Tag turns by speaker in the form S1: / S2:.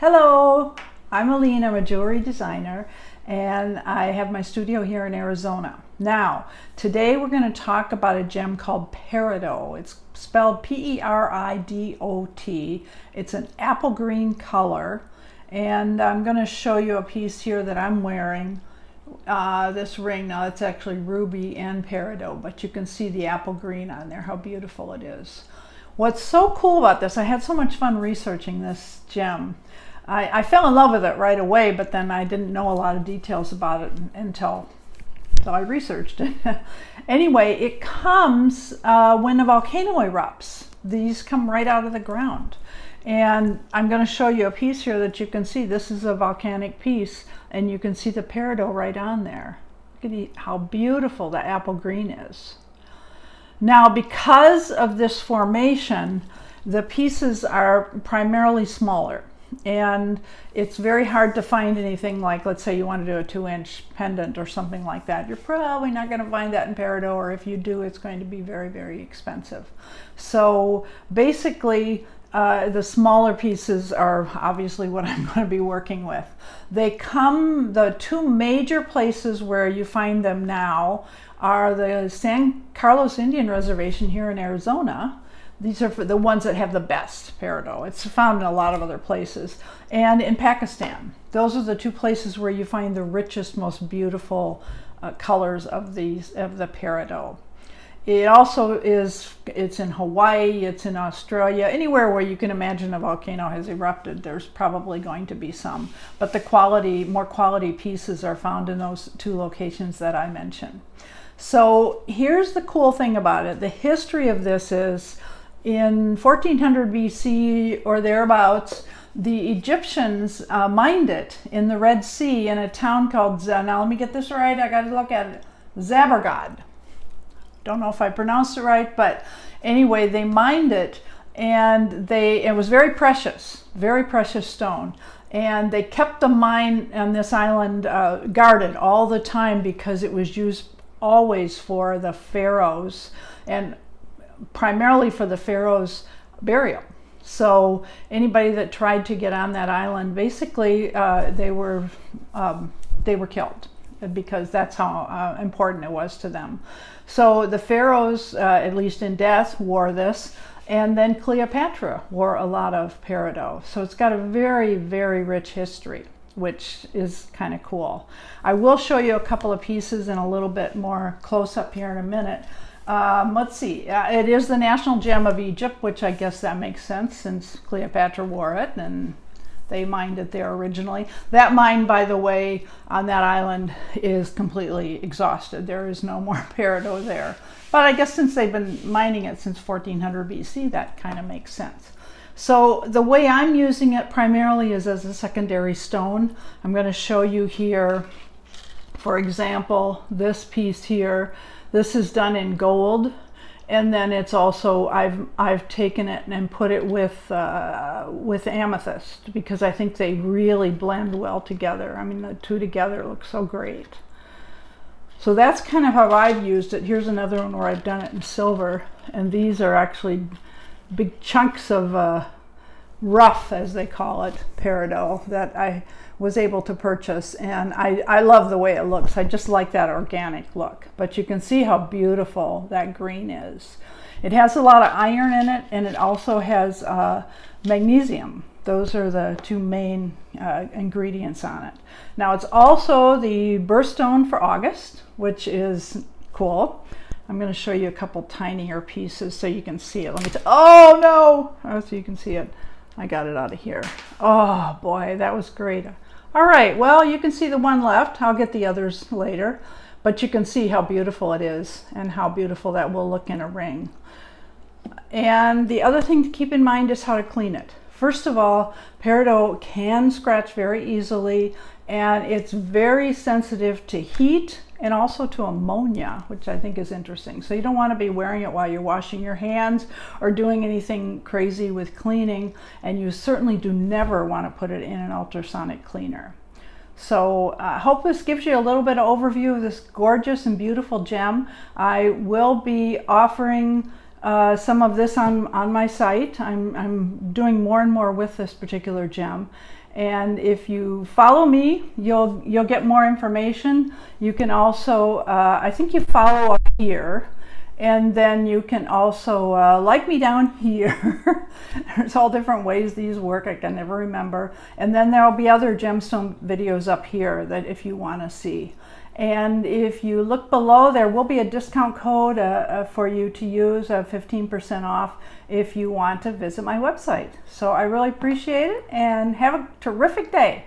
S1: Hello, I'm Aline. I'm a jewelry designer and I have my studio here in Arizona. Now, today we're going to talk about a gem called Peridot. It's spelled P-E-R-I-D-O-T. It's an apple green color, and I'm going to show you a piece here that I'm wearing. This ring, now it's actually ruby and peridot, but you can see the apple green on there, how beautiful it is. What's so cool about this, I had so much fun researching this gem. I fell in love with it right away, but then I didn't know a lot of details about it until I researched it. Anyway, it comes when a volcano erupts. These come right out of the ground. And I'm going to show you a piece here that you can see. This is a volcanic piece, and you can see the peridot right on there. Look at how beautiful the apple green is. Now, because of this formation, the pieces are primarily smaller, and it's very hard to find anything like, let's say you want to do a 2-inch pendant or something like that. You're probably not going to find that in peridot, or if you do, it's going to be very, very expensive. So basically, the smaller pieces are obviously what I'm going to be working with. They come, the two major places where you find them now are the San Carlos Indian Reservation here in Arizona. These are for the ones that have the best peridot. It's found in a lot of other places. And in Pakistan. Those are the two places where you find the richest, most beautiful colors of the peridot. It also is, it's in Hawaii, it's in Australia, anywhere where you can imagine a volcano has erupted, there's probably going to be some. But the quality, more quality pieces are found in those two locations that I mentioned. So here's the cool thing about it. The history of this is in 1400 BC or thereabouts, the Egyptians mined it in the Red Sea in a town called, now let me get this right, I got to look at it, Zabergad. Don't know if I pronounced it right, but anyway, they mined it, and it was very precious stone. And they kept the mine on this island guarded all the time because it was used always for the pharaohs, and primarily for the pharaohs' burial. So anybody that tried to get on that island, basically they were killed, because that's how important it was to them. So the pharaohs, at least in death, wore this, and then Cleopatra wore a lot of peridot. So it's got a very, very rich history, which is kind of cool. I will show you a couple of pieces in a little bit more close up here in a minute. Let's see, it is the national gem of Egypt, which I guess that makes sense since Cleopatra wore it and they mined it there originally. That mine, by the way, on that island is completely exhausted. There is no more peridot there. But I guess since they've been mining it since 1400 BC, that kind of makes sense. So the way I'm using it primarily is as a secondary stone. I'm going to show you here, for example, this piece here. This is done in gold. And then it's also, I've taken it and put it with amethyst, because I think they really blend well together. I mean, the two together look so great. So that's kind of how I've used it. Here's another one where I've done it in silver, and these are actually big chunks of rough, as they call it, peridot that I was able to purchase, and I love the way it looks. I just like that organic look, but you can see how beautiful that green is. It has a lot of iron in it, and it also has magnesium. Those are the two main ingredients on it. Now, it's also the birthstone for August, which is cool. I'm going to show you a couple tinier pieces so you can see it. Let me oh no! Oh, so you can see it. I got it out of here. Oh boy, that was great. All right, well, you can see the one left. I'll get the others later, but you can see how beautiful it is and how beautiful that will look in a ring. And the other thing to keep in mind is how to clean it. First of all, peridot can scratch very easily, and it's very sensitive to heat and also to ammonia, which I think is interesting. So you don't want to be wearing it while you're washing your hands or doing anything crazy with cleaning, and you certainly do never want to put it in an ultrasonic cleaner. So I hope this gives you a little bit of overview of this gorgeous and beautiful gem. I will be offering some of this on my site. I'm doing more and more with this particular gem. And if you follow me, you'll get more information. You can also, I think you follow up here, and then you can also like me down here. There's all different ways these work. I can never remember. And then there'll be other gemstone videos up here that if you want to see. And if you look below, there will be a discount code for you to use, 15% off, if you want to visit my website. So I really appreciate it, and have a terrific day.